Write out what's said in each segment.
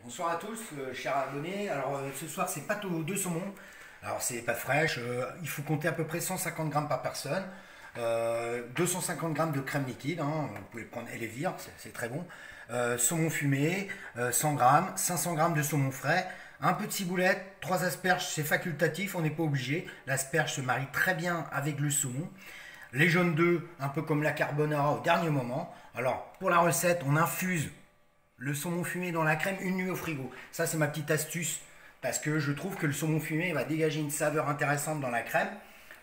Bonsoir à tous, chers abonnés. Alors ce soir c'est pâte aux deux saumons. Alors c'est pâte fraîche, il faut compter à peu près 150 grammes par personne. 250 grammes de crème liquide, hein, vous pouvez prendre Elevir, c'est très bon. Saumon fumé, 100 grammes, 500 grammes de saumon frais, un peu de ciboulette, 3 asperges, c'est facultatif, on n'est pas obligé. L'asperge se marie très bien avec le saumon. Les jaunes d'œufs, un peu comme la carbonara au dernier moment. Alors pour la recette, on infuse le saumon fumé dans la crème une nuit au frigo. Ça c'est ma petite astuce parce que je trouve que le saumon fumé va dégager une saveur intéressante dans la crème.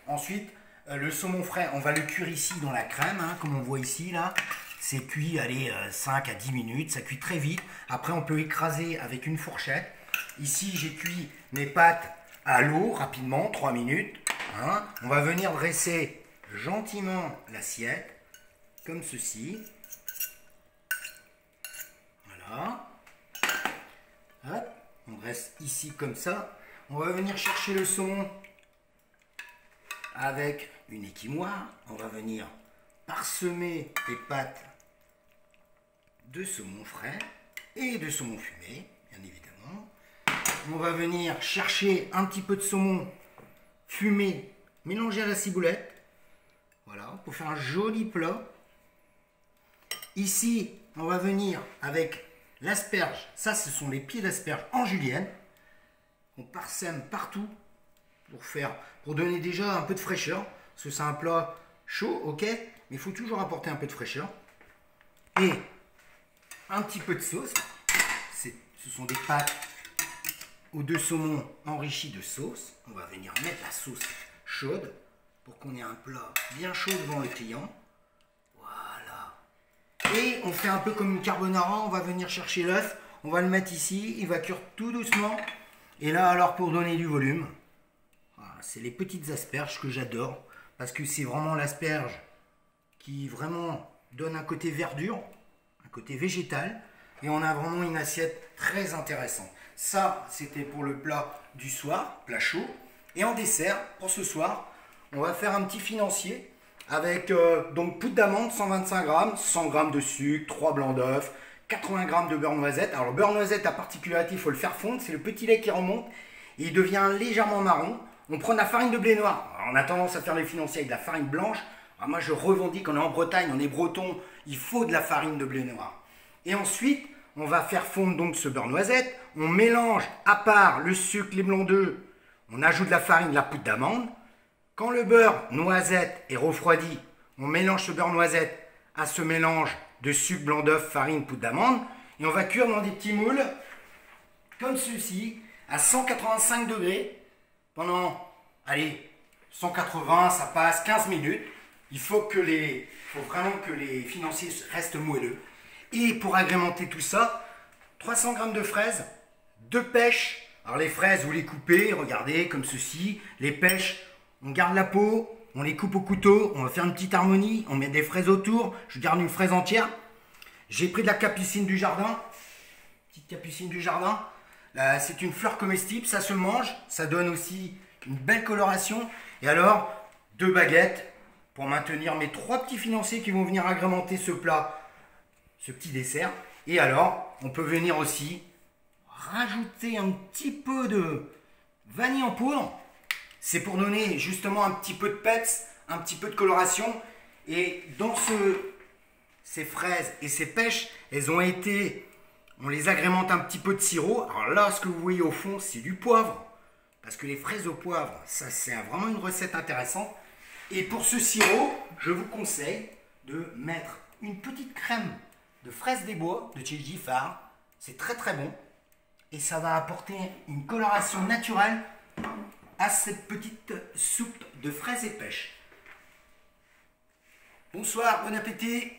Ensuite, le saumon frais, on va le cuire ici dans la crème, hein, comme on voit ici là. C'est cuit, allez, 5 à 10 minutes, ça cuit très vite. Après on peut écraser avec une fourchette. Ici j'ai cuit mes pâtes à l'eau rapidement, 3 minutes. Hein. On va venir dresser gentiment l'assiette, comme ceci. Voilà. Hop, on reste ici comme ça. On va venir chercher le saumon avec une équimoire. On va venir parsemer les pâtes de saumon frais et de saumon fumé, bien évidemment. On va venir chercher un petit peu de saumon fumé mélangé à la ciboulette. Voilà, pour faire un joli plat. Ici, on va venir avec l'asperge. Ça, ce sont les pieds d'asperge en julienne. On parsème partout pour donner déjà un peu de fraîcheur. Parce que c'est un plat chaud, ok, mais il faut toujours apporter un peu de fraîcheur. Et un petit peu de sauce. Ce sont des pâtes aux deux saumons enrichis de sauce. On va venir mettre la sauce chaude pour qu'on ait un plat bien chaud devant le client. Et on fait un peu comme une carbonara, on va venir chercher l'œuf, on va le mettre ici, il va cuire tout doucement. Et là alors pour donner du volume, voilà, c'est les petites asperges que j'adore, parce que c'est vraiment l'asperge qui vraiment donne un côté verdure, un côté végétal, et on a vraiment une assiette très intéressante. Ça c'était pour le plat du soir, plat chaud. Et en dessert, pour ce soir, on va faire un petit financier. Avec donc poudre d'amande, 125 grammes, 100 grammes de sucre, 3 blancs d'œufs, 80 grammes de beurre noisette. Alors le beurre noisette a particularité, il faut le faire fondre, c'est le petit lait qui remonte et il devient légèrement marron. On prend de la farine de blé noir. Alors, on a tendance à faire les financiers avec de la farine blanche. Alors, moi je revendique, on est en Bretagne, on est breton, il faut de la farine de blé noir. Et ensuite, on va faire fondre donc ce beurre noisette. On mélange à part le sucre, les blancs d'œufs, on ajoute de la farine, de la poudre d'amande. Quand le beurre noisette est refroidi, on mélange ce beurre noisette à ce mélange de sucre, blanc d'œuf, farine, poudre d'amande. Et on va cuire dans des petits moules, comme ceci, à 185 degrés, pendant, allez, 180, ça passe 15 minutes. Il faut vraiment que les financiers restent moelleux. Et pour agrémenter tout ça, 300 grammes de fraises, 2 pêches. Alors les fraises, vous les coupez, regardez, comme ceci. Les pêches, on garde la peau, on les coupe au couteau, on va faire une petite harmonie, on met des fraises autour, je garde une fraise entière. J'ai pris de la capucine du jardin, petite capucine du jardin. C'est une fleur comestible, ça se mange, ça donne aussi une belle coloration. Et alors, 2 baguettes pour maintenir mes 3 petits financiers qui vont venir agrémenter ce plat, ce petit dessert. Et alors, on peut venir aussi rajouter un petit peu de vanille en poudre. C'est pour donner justement un petit peu de peps, un petit peu de coloration. Et dans ces fraises et ces pêches, on les agrémente un petit peu de sirop. Alors là, ce que vous voyez au fond, c'est du poivre. Parce que les fraises au poivre, ça c'est vraiment une recette intéressante. Et pour ce sirop, je vous conseille de mettre une petite crème de fraises des bois de chez Giffard. C'est très très bon. Et ça va apporter une coloration naturelle à cette petite soupe de fraises et pêches. Bonsoir, bon appétit!